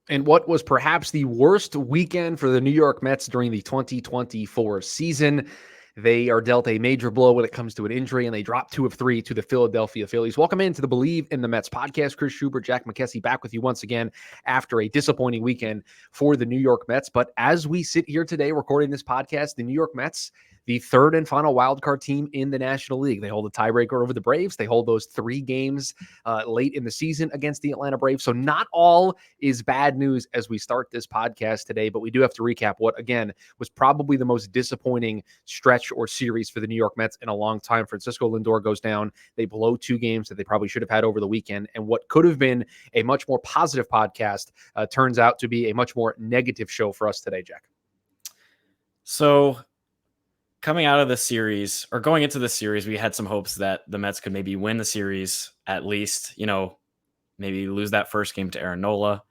And what was perhaps the worst weekend for the New York Mets during the 2024 season. They are dealt a major blow when it comes to an injury, and they drop 2 of 3 to the Philadelphia Phillies. Welcome into the Bleav in the Mets podcast. Chris Schubert, Jack McKessie back with you once again after a disappointing weekend for the New York Mets. But as we sit here today recording this podcast, the New York Mets, the third and final wildcard team in the National League. They hold a tiebreaker over the Braves. They hold those 3 games late in the season against the Atlanta Braves. So not all is bad news as we start this podcast today, but we do have to recap what, again, was probably the most disappointing stretch or series for the New York Mets in a long time. Francisco Lindor goes down. They blow 2 games that they probably should have had over the weekend. And what could have been a much more positive podcast turns out to be a much more negative show for us today, Jack. So coming out of the series, or going into the series, we had some hopes that the Mets could maybe win the series, at least, maybe lose that first game to Aaron Nola,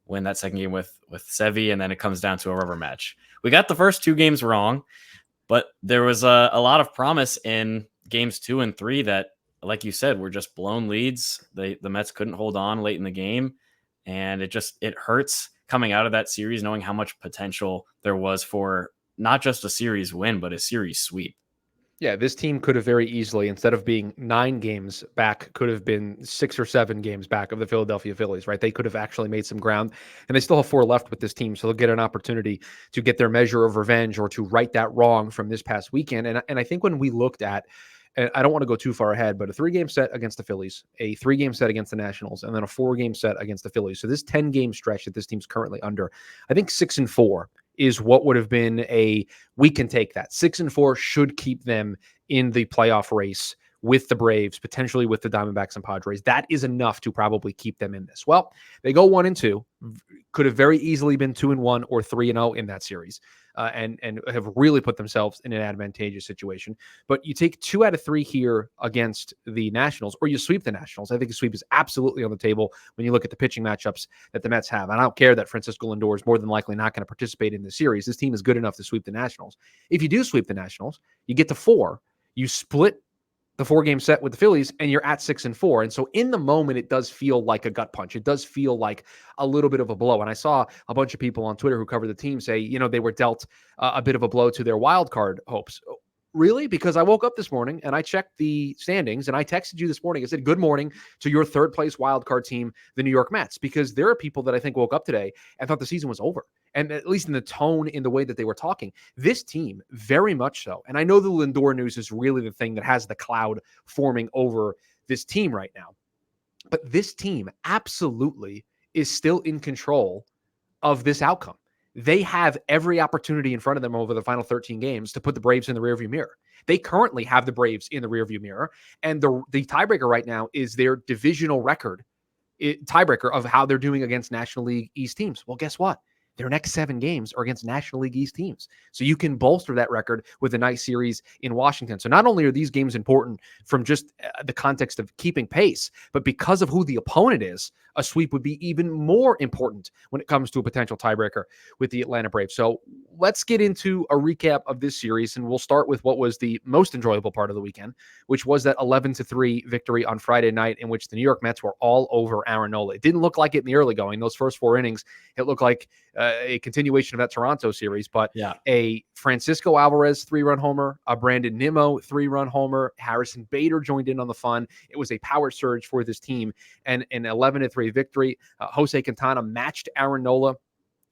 win that second game with Sevy, and then it comes down to a rubber match. We got the first 2 games wrong, but there was a lot of promise in games 2 and 3 that, like you said, were just blown leads. The Mets couldn't hold on late in the game, and it hurts coming out of that series knowing how much potential there was for not just a series win, but a series sweep. Yeah, this team could have very easily, instead of being 9 games back, could have been 6 or 7 games back of the Philadelphia Phillies, right? They could have actually made some ground, and they still have 4 left with this team, so they'll get an opportunity to get their measure of revenge or to right that wrong from this past weekend. And I think when we looked at, and I don't want to go too far ahead, but a 3-game set against the Phillies, a 3-game set against the Nationals, and then a 4-game set against the Phillies. So this 10-game stretch that this team's currently under, I think 6-4 is what would have been we can take that. 6-4 should keep them in the playoff race with the Braves, potentially with the Diamondbacks and Padres. That is enough to probably keep them in this. Well, they go 1-2, could have very easily been 2-1 or 3-0 in that series, and have really put themselves in an advantageous situation. But you take 2 out of 3 here against the Nationals, or you sweep the Nationals. I think a sweep is absolutely on the table when you look at the pitching matchups that the Mets have. And I don't care that Francisco Lindor is more than likely not going to participate in the series. This team is good enough to sweep the Nationals. If you do sweep the Nationals, you get to 4. You split the 4-game set with the Phillies, and you're at 6-4. And so in the moment, it does feel like a gut punch. It does feel like a little bit of a blow. And I saw a bunch of people on Twitter who cover the team say, they were dealt a bit of a blow to their wild card hopes. Really? Because I woke up this morning and I checked the standings, and I texted you this morning. I said, good morning to your 3rd place wildcard team, the New York Mets, because there are people that I think woke up today and thought the season was over. And at least in the tone, in the way that they were talking, this team very much so. And I know the Lindor news is really the thing that has the cloud forming over this team right now. But this team absolutely is still in control of this outcome. They have every opportunity in front of them over the final 13 games to put the Braves in the rearview mirror. They currently have the Braves in the rearview mirror, and the tiebreaker right now is their divisional record tiebreaker of how they're doing against National League East teams. Well, guess what? Their next 7 games are against National League East teams. So you can bolster that record with a nice series in Washington. So not only are these games important from just the context of keeping pace, but because of who the opponent is, a sweep would be even more important when it comes to a potential tiebreaker with the Atlanta Braves. So let's get into a recap of this series, and we'll start with what was the most enjoyable part of the weekend, which was that 11-3 victory on Friday night, in which the New York Mets were all over Aaron Nola. It didn't look like it in the early going. Those first 4 innings, it looked like a continuation of that Toronto series, but a Francisco Alvarez 3-run homer, a Brandon Nimmo 3-run homer, Harrison Bader joined in on the fun. It was a power surge for this team, and an 11-3 victory. Jose Quintana matched Aaron Nola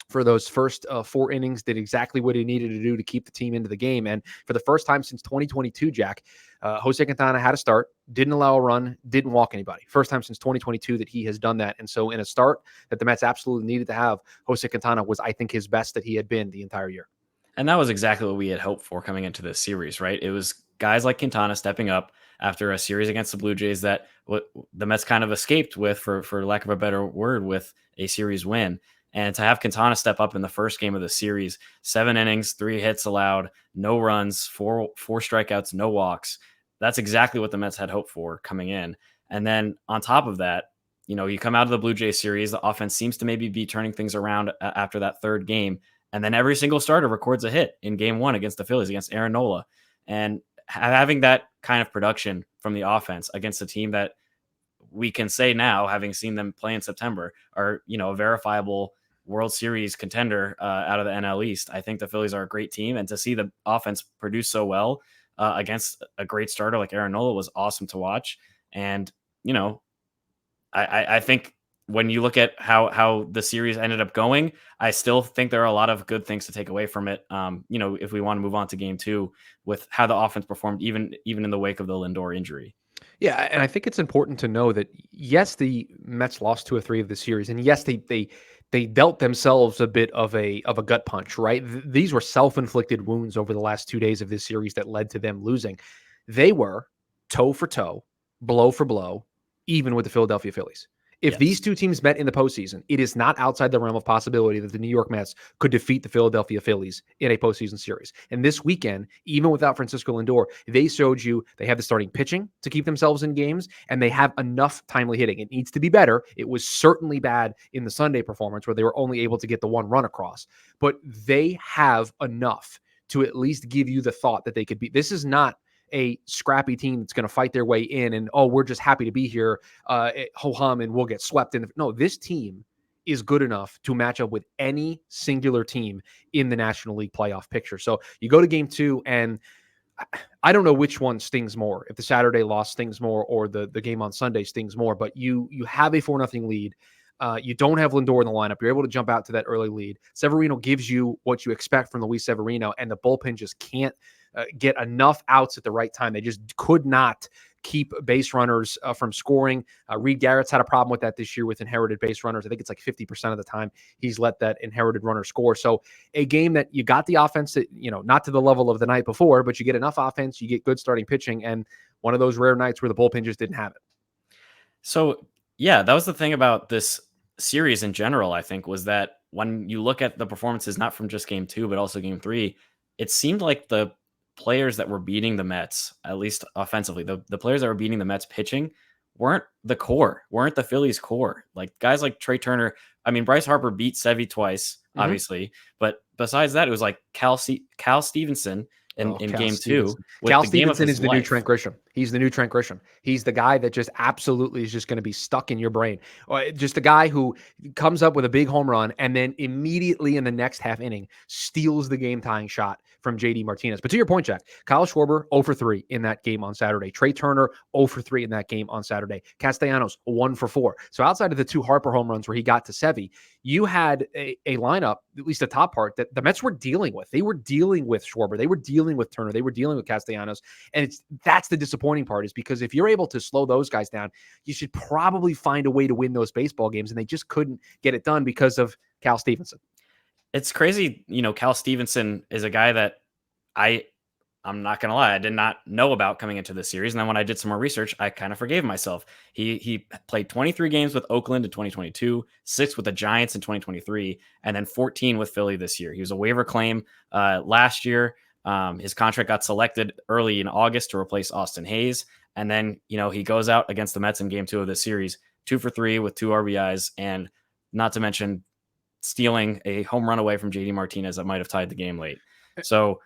for those first 4 innings, did exactly what he needed to do to keep the team into the game. And for the first time since 2022, Jack, Jose Quintana had a start, didn't allow a run, didn't walk anybody. First time since 2022 that he has done that. And so in a start that the Mets absolutely needed to have, Jose Quintana was, I think, his best that he had been the entire year. And that was exactly what we had hoped for coming into this series, right? It was guys like Quintana stepping up after a series against the Blue Jays that what the Mets kind of escaped with, for lack of a better word, with a series win. And to have Quintana step up in the first game of the series, 7 innings, 3 hits allowed, no runs, four strikeouts, no walks. That's exactly what the Mets had hoped for coming in. And then on top of that, you come out of the Blue Jays series, the offense seems to maybe be turning things around after that 3rd game. And then every single starter records a hit in game 1 against the Phillies, against Aaron Nola. And having that kind of production from the offense against a team that we can say now, having seen them play in September, are, a verifiable World Series contender out of the NL East. I think the Phillies are a great team, and to see the offense produce so well against a great starter like Aaron Nola was awesome to watch. And you know, I think when you look at how the series ended up going, I still think there are a lot of good things to take away from it. If we want to move on to game two with how the offense performed, even in the wake of the Lindor injury. Yeah, and I think it's important to know that yes, the Mets lost 2 or 3 of the series, and yes, they dealt themselves a bit of a gut punch, right? These were self-inflicted wounds over the last 2 days of this series that led to them losing. They were toe for toe, blow for blow, even with the Philadelphia Phillies. If these Yes. two teams met in the postseason, it is not outside the realm of possibility that the New York Mets could defeat the Philadelphia Phillies in a postseason series. And this weekend, even without Francisco Lindor, they showed you they have the starting pitching to keep themselves in games, and they have enough timely hitting. It needs to be better. It was certainly bad in the Sunday performance where they were only able to get the one run across, but they have enough to at least give you the thought that they could be. This is not a scrappy team that's going to fight their way in and, oh, we're just happy to be here, ho hum, and we'll get swept in. No, this team is good enough to match up with any singular team in the National League playoff picture. So you go to game two, and I don't know which one stings more, if the Saturday loss stings more or the game on Sunday stings more, but you have a 4-0 lead. You don't have Lindor in the lineup. You're able to jump out to that early lead. Severino gives you what you expect from Luis Severino, and the bullpen just can't get enough outs at the right time. They just could not keep base runners from scoring. Reed Garrett's had a problem with that this year with inherited base runners. I think it's like 50% of the time he's let that inherited runner score. So a game that you got the offense that, not to the level of the night before, but you get enough offense, you get good starting pitching, and one of those rare nights where the bullpen just didn't have it. So, yeah, that was the thing about this series in general, I think, was that when you look at the performances, not from just game two, but also game three, it seemed like the players that were beating the Mets, at least offensively, the players that were beating the Mets pitching weren't the core, weren't the Phillies core. Like guys like Trey Turner. I mean, Bryce Harper beat Sevy twice, obviously, but besides that, it was like Cal Stevenson in Cal game two Stevenson. with Cal the game of Stevenson his is the new life. Trent Grisham. He's the new Trent Grisham. He's the guy that just absolutely is just going to be stuck in your brain. Just a guy who comes up with a big home run and then immediately in the next half inning steals the game-tying shot from JD Martinez. But to your point, Jack, Kyle Schwarber 0 for 3 in that game on Saturday. Trey Turner 0 for 3 in that game on Saturday. Castellanos 1 for 4. So outside of the 2 Harper home runs where he got to Sevy, you had a lineup, at least the top part, that the Mets were dealing with. They were dealing with Schwarber. They were dealing with Turner. They were dealing with Castellanos. And that's the disappointing part, is because if you're able to slow those guys down, you should probably find a way to win those baseball games. And they just couldn't get it done because of Cal Stevenson. It's crazy. Cal Stevenson is a guy that I'm not going to lie, I did not know about coming into this series. And then when I did some more research, I kind of forgave myself. He played 23 games with Oakland in 2022, 6 with the Giants in 2023, and then 14 with Philly this year. He was a waiver claim last year. His contract got selected early in August to replace Austin Hayes. And then, he goes out against the Mets in game 2 of this series, 2 for 3 with 2 RBIs, and not to mention stealing a home run away from JD Martinez that might have tied the game late. So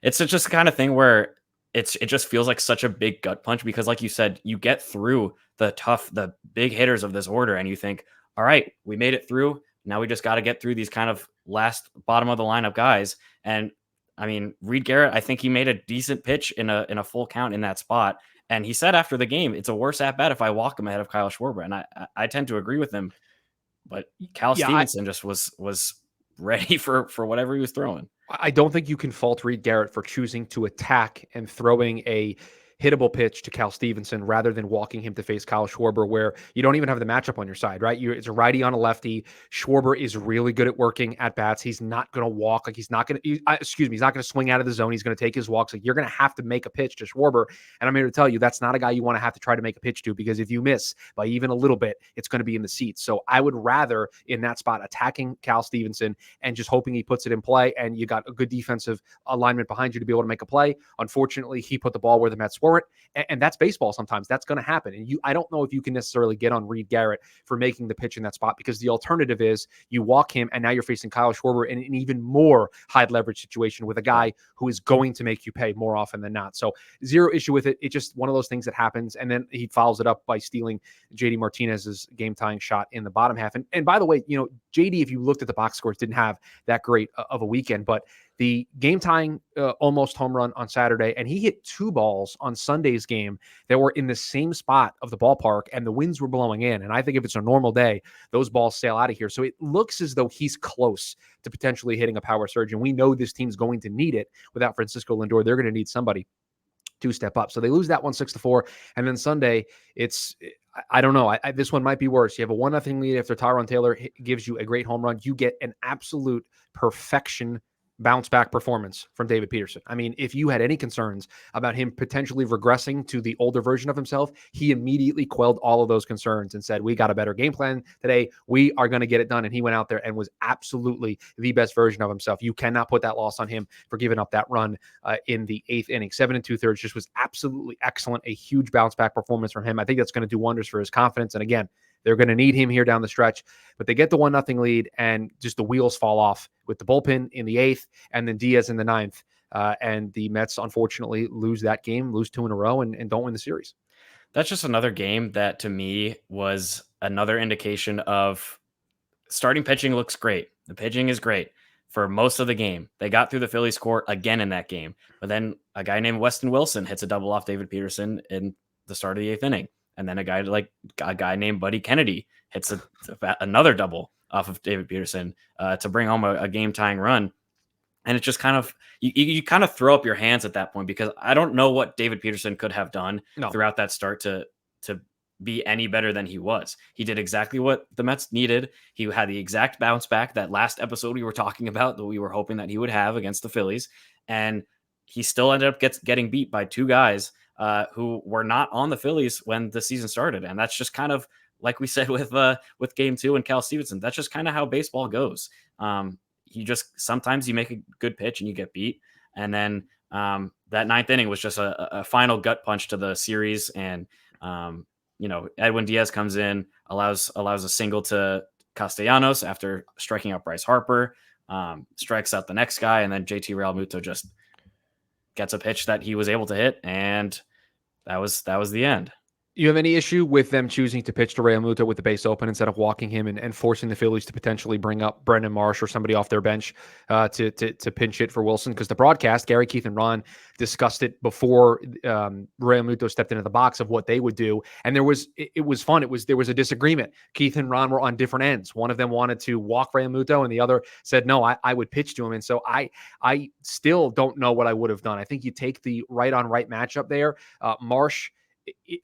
it's just the kind of thing where it just feels like such a big gut punch, because like you said, you get through the big hitters of this order and you think, all right, we made it through. Now we just got to get through these kind of last bottom of the lineup guys. And I mean, Reed Garrett, I think he made a decent pitch in a full count in that spot. And he said after the game, it's a worse at bat if I walk him ahead of Kyle Schwarber. And I tend to agree with him, but Cal Stevenson just was ready for whatever he was throwing. I don't think you can fault Reed Garrett for choosing to attack and throwing a hittable pitch to Cal Stevenson rather than walking him to face Kyle Schwarber, where you don't even have the matchup on your side, right? It's a righty on a lefty. Schwarber is really good at working at bats. He's not going to walk. Like he's not going to swing out of the zone. He's going to take his walks. Like you're going to have to make a pitch to Schwarber. And I'm here to tell you, that's not a guy you want to have to try to make a pitch to, because if you miss by even a little bit, it's going to be in the seats. So I would rather in that spot attacking Cal Stevenson and just hoping he puts it in play. And you got a good defensive alignment behind you to be able to make a play. Unfortunately, he put the ball where the Mets weren't. And that's baseball sometimes. That's going to happen. And I don't know if you can necessarily get on Reed Garrett for making the pitch in that spot, because the alternative is you walk him and now you're facing Kyle Schwarber in an even more high leverage situation with a guy who is going to make you pay more often than not. So zero issue with it. It's just one of those things that happens. And then he follows it up by stealing JD Martinez's game tying shot in the bottom half. And by the way, JD, if you looked at the box scores, didn't have that great of a weekend, but the game tying almost home run on Saturday, and he hit 2 balls on Sunday's game that were in the same spot of the ballpark, and the winds were blowing in. And I think if it's a normal day, those balls sail out of here. So it looks as though he's close to potentially hitting a power surge, and we know this team's going to need it. Without Francisco Lindor, they're going to need somebody to step up. So they lose that one 6-4. And then Sunday, I don't know. This one might be worse. You have a 1-0 lead after Tyrone Taylor gives you a great home run. You get an absolute perfection bounce back performance from David Peterson. I mean, if you had any concerns about him potentially regressing to the older version of himself, he immediately quelled all of those concerns and said, we got a better game plan today. We are going to get it done. And he went out there and was absolutely the best version of himself. You cannot put that loss on him for giving up that run in the 8th inning. 7 2/3 just was absolutely excellent. A huge bounce back performance from him. I think that's going to do wonders for his confidence. And again, they're going to need him here down the stretch, but they get the 1-0 lead and just the wheels fall off with the bullpen in the 8th and then Diaz in the 9th. And the Mets, unfortunately, lose that game, lose 2 in a row, and don't win the series. That's just another game that to me was another indication of starting pitching looks great. The pitching is great for most of the game. They got through the Phillies score again in that game, but then a guy named Weston Wilson hits a double off David Peterson in the start of the 8th inning. And then a guy named Buddy Kennedy hits another double off of David Peterson to bring home a game tying run. And it's just kind of, you kind of throw up your hands at that point, because I don't know what David Peterson could have done throughout that start to be any better than he was. He did exactly what the Mets needed. He had the exact bounce back that last episode we were talking about that we were hoping that he would have against the Phillies. And he still ended up getting beat by 2 guys who were not on the Phillies when the season started. And that's just kind of like we said with game 2 and Cal Stevenson. That's just kind of how baseball goes. Sometimes you make a good pitch and you get beat. And then that 9th inning was just a final gut punch to the series. And, Edwin Diaz comes in, allows a single to Castellanos after striking out Bryce Harper, strikes out the next guy. And then JT Realmuto just gets a pitch that he was able to hit, and that was the end. You have any issue with them choosing to pitch to Realmuto with the base open instead of walking him and forcing the Phillies to potentially bring up Brendan Marsh or somebody off their bench to pinch hit for Wilson? Because the broadcast, Gary, Keith, and Ron discussed it before Realmuto stepped into the box of what they would do, and it was fun. There was a disagreement. Keith and Ron were on different ends. One of them wanted to walk Realmuto, and the other said no, I would pitch to him. And so I still don't know what I would have done. I think you take the right on right matchup there. Marsh,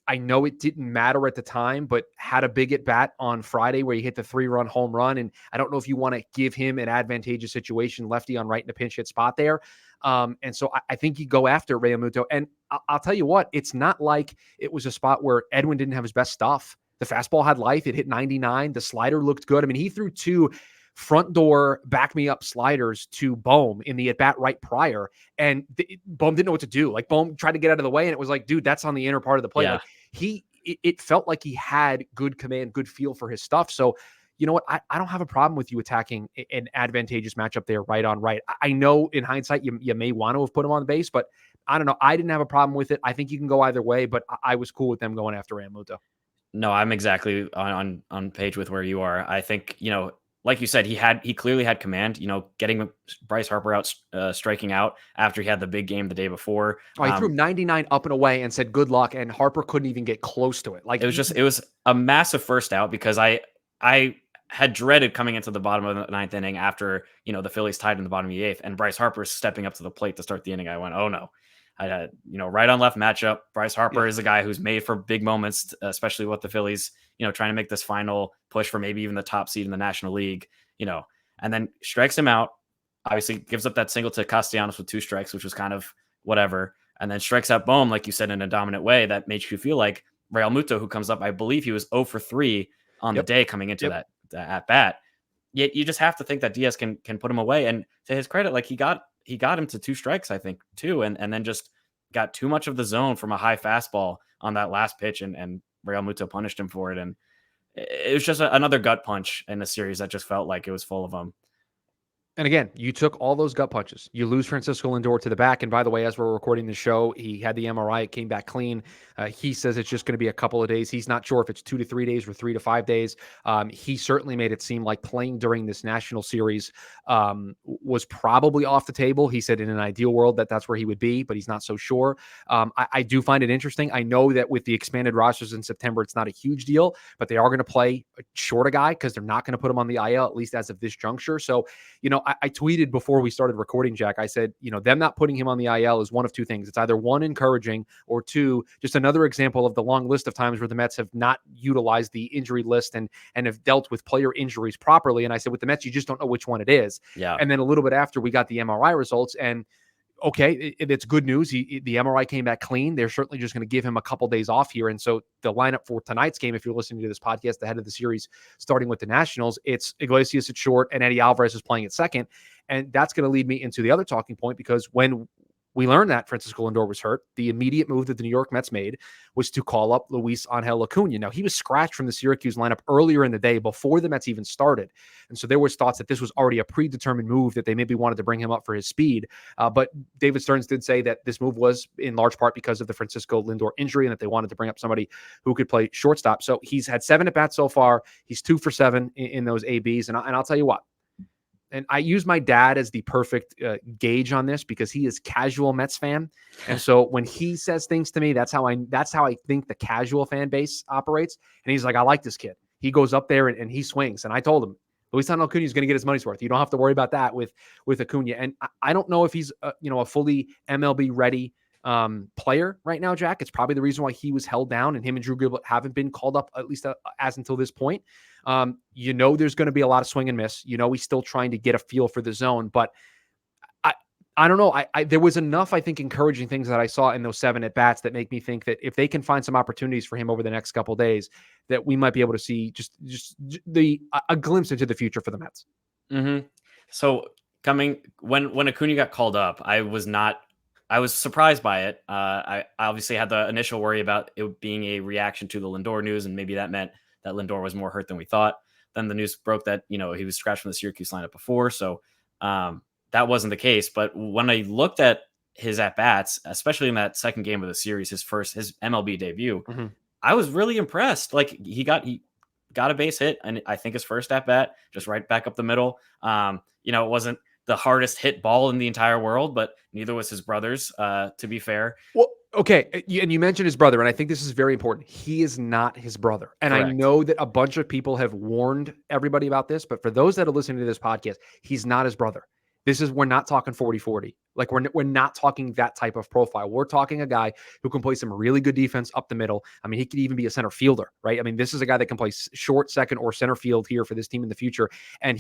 I know it didn't matter at the time, but had a big at bat on Friday where he hit the 3-run home run. And I don't know if you want to give him an advantageous situation, lefty on right in a pinch hit spot there. And so I think you go after Realmuto. And I'll tell you what, it's not like it was a spot where Edwin didn't have his best stuff. The fastball had life. It hit 99. The slider looked good. I mean, he threw 2 front door back me up sliders to Bohm in the at bat right prior, and Bohm didn't know what to do. Like, Bohm tried to get out of the way, and it was like, dude, that's on the inner part of the plate. Yeah. Like it felt like he had good command, good feel for his stuff. So you know what? I don't have a problem with you attacking an advantageous matchup there right on right. I know in hindsight you may want to have put him on the base, but I don't know. I didn't have a problem with it. I think you can go either way, but I was cool with them going after Realmuto. No, I'm exactly on page with where you are. I think, like you said, he clearly had command, getting Bryce Harper out, striking out after he had the big game the day before. Oh, he threw 99 up and away and said, good luck. And Harper couldn't even get close to it. Like, it was a massive first out, because I had dreaded coming into the bottom of the 9th inning after, the Phillies tied in the bottom of the 8th, and Bryce Harper stepping up to the plate to start the inning. I went, oh no. I had, right on left matchup. Bryce Harper is a guy who's made for big moments, especially with the Phillies, trying to make this final push for maybe even the top seed in the National League, and then strikes him out. Obviously gives up that single to Castellanos with 2 strikes, which was kind of whatever. And then strikes out Bohm, like you said, in a dominant way that makes you feel like Realmuto, who comes up, I believe he was 0 for 3 on the day coming into that at bat. Yet you just have to think that Diaz can put him away. And to his credit, like he got him to 2 strikes, I think, too, and then just got too much of the zone from a high fastball on that last pitch, and Realmuto punished him for it. And it was just another gut punch in a series that just felt like it was full of them. And again, you took all those gut punches. You lose Francisco Lindor to the back. And by the way, as we're recording the show, he had the MRI. It came back clean. He says it's just going to be a couple of days. He's not sure if it's 2 to 3 days or 3 to 5 days. He certainly made it seem like playing during this national series was probably off the table. He said in an ideal world that's where he would be, but he's not so sure. I do find it interesting. I know that with the expanded rosters in September, it's not a huge deal, but they are going to play short a guy because they're not going to put him on the IL, at least as of this juncture. So, I tweeted before we started recording, Jack. I said, them not putting him on the IL is one of two things. It's either one, encouraging, or two, just another example of the long list of times where the Mets have not utilized the injury list and have dealt with player injuries properly. And I said, with the Mets, you just don't know which one it is. Yeah. And then a little bit after, we got the MRI results, and okay, it's good news. The MRI came back clean. They're certainly just going to give him a couple days off here. And so the lineup for tonight's game, if you're listening to this podcast ahead of the series, starting with the Nationals, it's Iglesias at short and Eddie Alvarez is playing at second. And that's going to lead me into the other talking point, because when we learned that Francisco Lindor was hurt, the immediate move that the New York Mets made was to call up Luis Angel Acuna. Now, he was scratched from the Syracuse lineup earlier in the day before the Mets even started. And so there was thoughts that this was already a predetermined move, that they maybe wanted to bring him up for his speed. But David Stearns did say that this move was in large part because of the Francisco Lindor injury, and that they wanted to bring up somebody who could play shortstop. So he's had 7 at-bats so far. He's 2 for 7 in those ABs. And I'll tell you what, and I use my dad as the perfect gauge on this, because he is casual Mets fan. And so when he says things to me, that's how I think the casual fan base operates. And he's like, I like this kid. He goes up there and he swings. And I told him, Luis Angel Acuna is going to get his money's worth. You don't have to worry about that with Acuna. And I don't know if he's a fully MLB ready player right now, Jack. It's probably the reason why he was held down, and him and Drew Gilbert haven't been called up, at least as until this point. There's going to be a lot of swing and miss. He's still trying to get a feel for the zone, but I don't know. There was enough, I think, encouraging things that I saw in those 7 at bats that make me think that if they can find some opportunities for him over the next couple of days, that we might be able to see just a glimpse into the future for the Mets. Mm-hmm. So when Acuna got called up, I was surprised by it. I obviously had the initial worry about it being a reaction to the Lindor news, and maybe that meant that Lindor was more hurt than we thought. Then the news broke that, he was scratched from the Syracuse lineup before. So that wasn't the case. But when I looked at his at-bats, especially in that second game of the series, his MLB debut, Mm-hmm. I was really impressed. Like he got a base hit, and I think his first at-bat, just right back up the middle. It wasn't the hardest hit ball in the entire world, but neither was his brother's, to be fair. Well, okay. And you mentioned his brother, and I think this is very important. He is not his brother. And Correct. I know that a bunch of people have warned everybody about this, but for those that are listening to this podcast, he's not his brother. We're not talking 40-40. Like we're not talking that type of profile. We're talking a guy who can play some really good defense up the middle. I mean, he could even be a center fielder, right? I mean, this is a guy that can play short, second, or center field here for this team in the future. And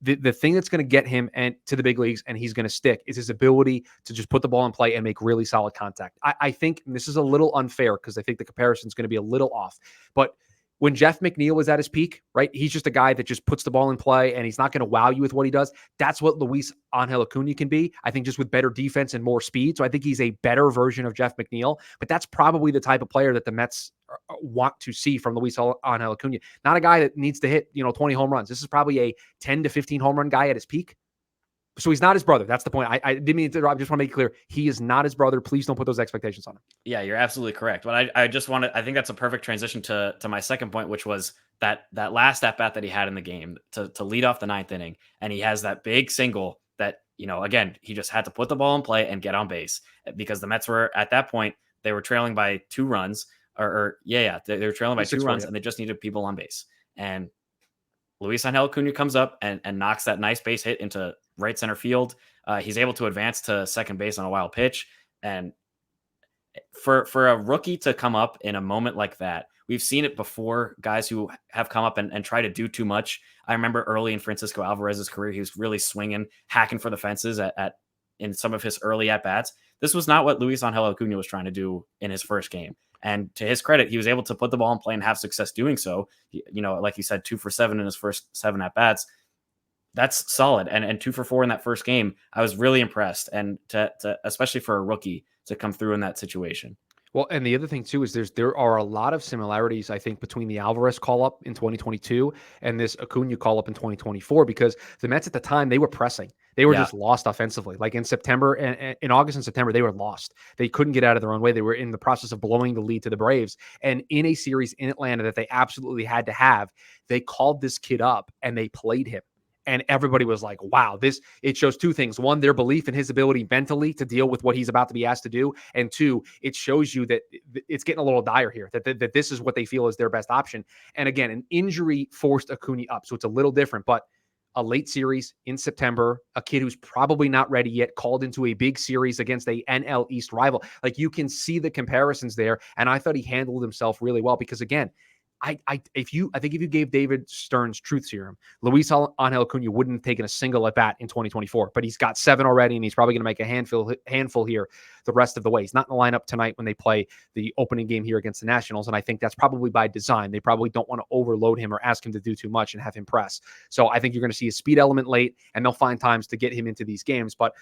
the thing that's going to get him and to the big leagues, and he's going to stick, is his ability to just put the ball in play and make really solid contact. I think this is a little unfair, because I think the comparison is going to be a little off, but when Jeff McNeil was at his peak, right, he's just a guy that just puts the ball in play, and he's not going to wow you with what he does. That's what Luis Angel Acuna can be, I think, just with better defense and more speed. So I think he's a better version of Jeff McNeil, but that's probably the type of player that the Mets want to see from Luis Angel Acuna. Not a guy that needs to hit 20 home runs. This is probably a 10 to 15 home run guy at his peak. So he's not his brother. That's the point. I didn't mean to interrupt. I just want to make it clear. He is not his brother. Please don't put those expectations on him. Yeah, you're absolutely correct. But I think that's a perfect transition to my second point, which was that last at bat that he had in the game to lead off the 9th inning. And he has that big single that, again, he just had to put the ball in play and get on base, because the Mets were at that point, they were trailing by 2 runs they were trailing by 2 runs, and they just needed people on base. And Luis Angel Acuna comes up and knocks that nice base hit into right center field. He's able to advance to second base on a wild pitch. And for a rookie to come up in a moment like that, we've seen it before, guys who have come up and try to do too much. I remember early in Francisco Alvarez's career, he was really swinging, hacking for the fences in some of his early at-bats. This was not what Luis Angel Acuna was trying to do in his first game. And to his credit, he was able to put the ball in play and have success doing so. Like you said, 2 for 7 in his first 7 at-bats. That's solid. And 2 for 4 in that first game. I was really impressed. And to especially for a rookie to come through in that situation. Well, and the other thing too is there are a lot of similarities, I think, between the Alvarez call up in 2022 and this Acuna call up in 2024, because the Mets at the time, they were pressing. They were Yeah. just lost offensively. Like in September and in August and September, they were lost. They couldn't get out of their own way. They were in the process of blowing the lead to the Braves. And in a series in Atlanta that they absolutely had to have, they called this kid up and they played him. And everybody was like, wow, it shows two things. One, their belief in his ability mentally to deal with what he's about to be asked to do. And two, it shows you that it's getting a little dire here, that this is what they feel is their best option. And again, an injury forced Acuna up. So it's a little different, but a late series in September, a kid who's probably not ready yet, called into a big series against a NL East rival. Like, you can see the comparisons there. And I thought he handled himself really well because, again, I think if you gave David Stern's truth serum, Luis Angel Acuna wouldn't have taken a single at bat in 2024, but he's got 7 already, and he's probably going to make a handful here the rest of the way. He's not in the lineup tonight when they play the opening game here against the Nationals, and I think that's probably by design. They probably don't want to overload him or ask him to do too much and have him press. So I think you're going to see a speed element late, and they'll find times to get him into these games. But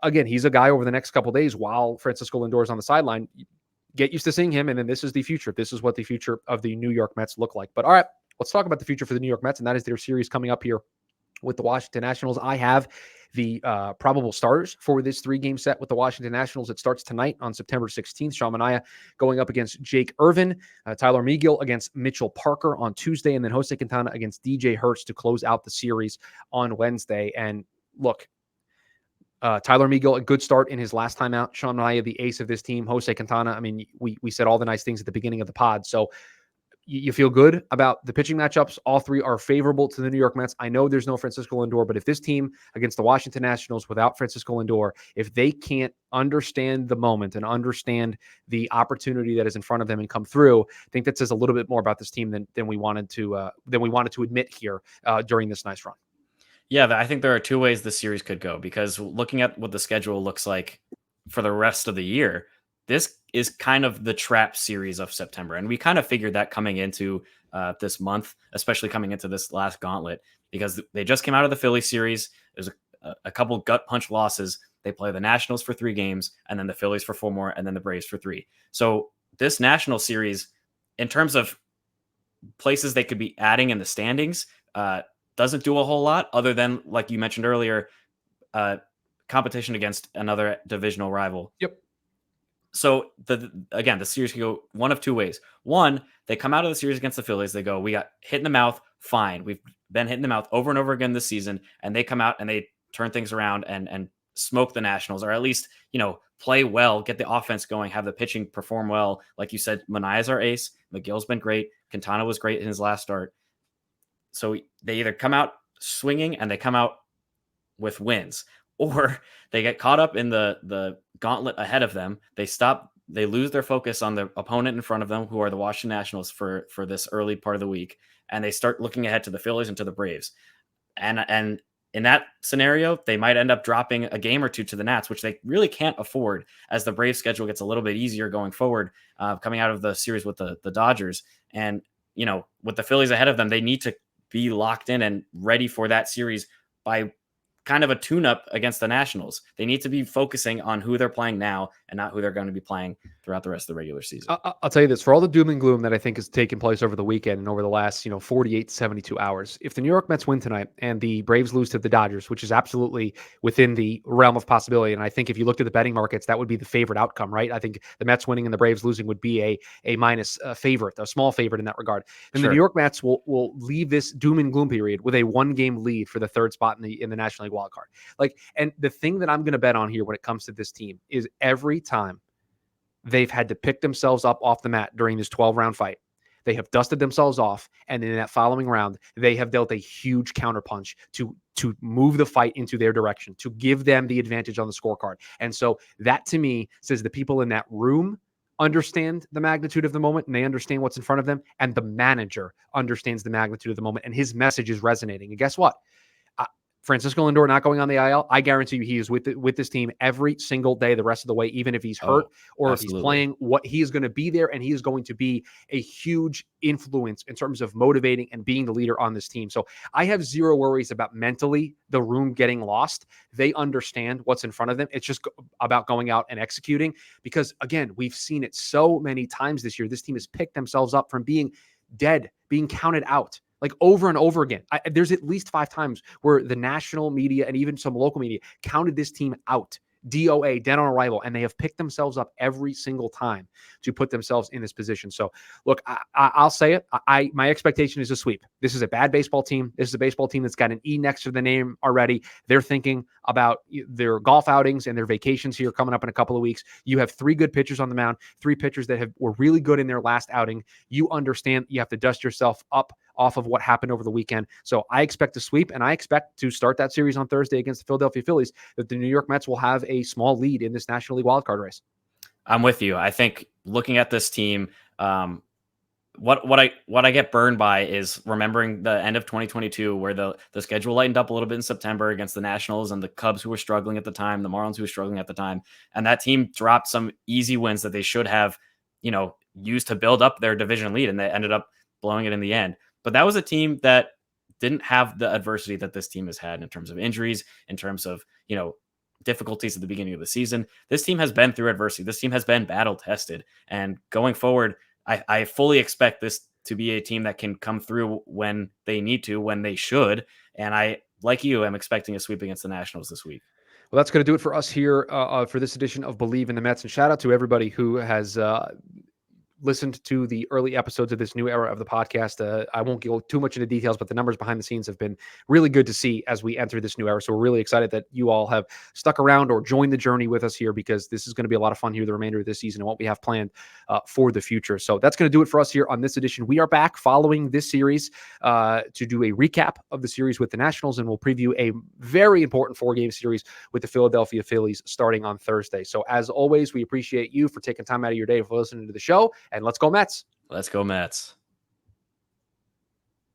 again, he's a guy over the next couple of days while Francisco Lindor is on the sideline. Get used to seeing him, and then this is the future. This is what the future of the New York Mets look like. But all right, let's talk about the future for the New York Mets, and that is their series coming up here with the Washington Nationals. I have the probable starters for this 3-game set with the Washington Nationals. It starts tonight on September 16th. Sean Manaea going up against Jake Irvin, Tyler Megill against Mitchell Parker on Tuesday, and then Jose Quintana against DJ Hertz to close out the series on Wednesday. And look, Tyler Megill, a good start in his last time out. Sean Manaea, the ace of this team. Jose Quintana, I mean, we said all the nice things at the beginning of the pod. So you feel good about the pitching matchups. All 3 are favorable to the New York Mets. I know there's no Francisco Lindor, but if this team against the Washington Nationals without Francisco Lindor, if they can't understand the moment and understand the opportunity that is in front of them and come through, I think that says a little bit more about this team than we wanted to admit here during this nice run. Yeah, I think there are 2 ways the series could go, because looking at what the schedule looks like for the rest of the year, this is kind of the trap series of September. And we kind of figured that coming into this month, especially coming into this last gauntlet, because they just came out of the Philly series. There's a couple gut punch losses. They play the Nationals for 3 games, and then the Phillies for 4 more, and then the Braves for 3. So this National series, in terms of places they could be adding in the standings, doesn't do a whole lot other than, like you mentioned earlier, competition against another divisional rival. Yep. So the series can go one of 2 ways. One, they come out of the series against the Phillies. They go, we got hit in the mouth. Fine. We've been hit in the mouth over and over again this season. And they come out and they turn things around and smoke the Nationals, or at least, play well, get the offense going, have the pitching perform well. Like you said, Manaea's our ace. McGill's been great. Quintana was great in his last start. So they either come out swinging and they come out with wins, or they get caught up in the gauntlet ahead of them. They lose their focus on the opponent in front of them, who are the Washington Nationals for this early part of the week. And they start looking ahead to the Phillies and to the Braves. And in that scenario, they might end up dropping a game or 2 to the Nats, which they really can't afford, as the Braves schedule gets a little bit easier going forward, coming out of the series with the Dodgers. And, with the Phillies ahead of them, they need to be locked in and ready for that series by kind of a tune-up against the Nationals. They need to be focusing on who they're playing now and not who they're going to be playing throughout the rest of the regular season. I'll tell you this, for all the doom and gloom that I think has taken place over the weekend and over the last 48 to 72 hours, if the New York Mets win tonight and the Braves lose to the Dodgers, which is absolutely within the realm of possibility, and I think if you looked at the betting markets, that would be the favorite outcome, right? I think the Mets winning and the Braves losing would be a minus favorite, a small favorite in that regard. And the New York Mets will leave this doom and gloom period with a 1-game lead for the 3rd spot in the National League wild card. And the thing that I'm going to bet on here when it comes to this team is every time they've had to pick themselves up off the mat during this 12-round fight, they have dusted themselves off, and in that following round, they have dealt a huge counterpunch to move the fight into their direction, to give them the advantage on the scorecard. And so that, to me, says the people in that room understand the magnitude of the moment, and they understand what's in front of them, and the manager understands the magnitude of the moment, and his message is resonating. And guess what? Francisco Lindor not going on the IL, I guarantee you he is with this team every single day the rest of the way, even if he's hurt or if he's playing. What he is going to be there, and he is going to be a huge influence in terms of motivating and being the leader on this team. So I have zero worries about mentally the room getting lost. They understand what's in front of them. It's just about going out and executing because, again, we've seen it so many times this year. This team has picked themselves up from being dead, being counted out. Like over and over again. There's at least 5 times where the national media and even some local media counted this team out. DOA, dead on arrival, and they have picked themselves up every single time to put themselves in this position. So, look, I'll say it. My expectation is a sweep. This is a bad baseball team. This is a baseball team that's got an E next to the name already. They're thinking about their golf outings and their vacations here coming up in a couple of weeks. You have 3 good pitchers on the mound, 3 pitchers that were really good in their last outing. You understand you have to dust yourself up off of what happened over the weekend. So I expect a sweep, and I expect to start that series on Thursday against the Philadelphia Phillies, that the New York Mets will have a small lead in this National League wildcard race. I'm with you. I think looking at this team, what I get burned by is remembering the end of 2022 where the schedule lightened up a little bit in September against the Nationals and the Cubs who were struggling at the time, the Marlins who were struggling at the time, and that team dropped some easy wins that they should have, used to build up their division lead, and they ended up blowing it in the end. But that was a team that didn't have the adversity that this team has had in terms of injuries, in terms of, difficulties at the beginning of the season. This team has been through adversity. This team has been battle tested. And going forward, I fully expect this to be a team that can come through when they need to, when they should. And I, like you, am expecting a sweep against the Nationals this week. Well, that's going to do it for us here for this edition of Bleav in the Mets. And shout out to everybody who has listened to the early episodes of this new era of the podcast. I won't go too much into details, but the numbers behind the scenes have been really good to see as we enter this new era. So we're really excited that you all have stuck around or joined the journey with us here, because this is going to be a lot of fun here the remainder of this season and what we have planned for the future. So that's going to do it for us here on this edition. We are back following this series to do a recap of the series with the Nationals, and we'll preview a very important 4-game series with the Philadelphia Phillies starting on Thursday. So as always, we appreciate you for taking time out of your day for listening to the show. And let's go Mets. Let's go Mets.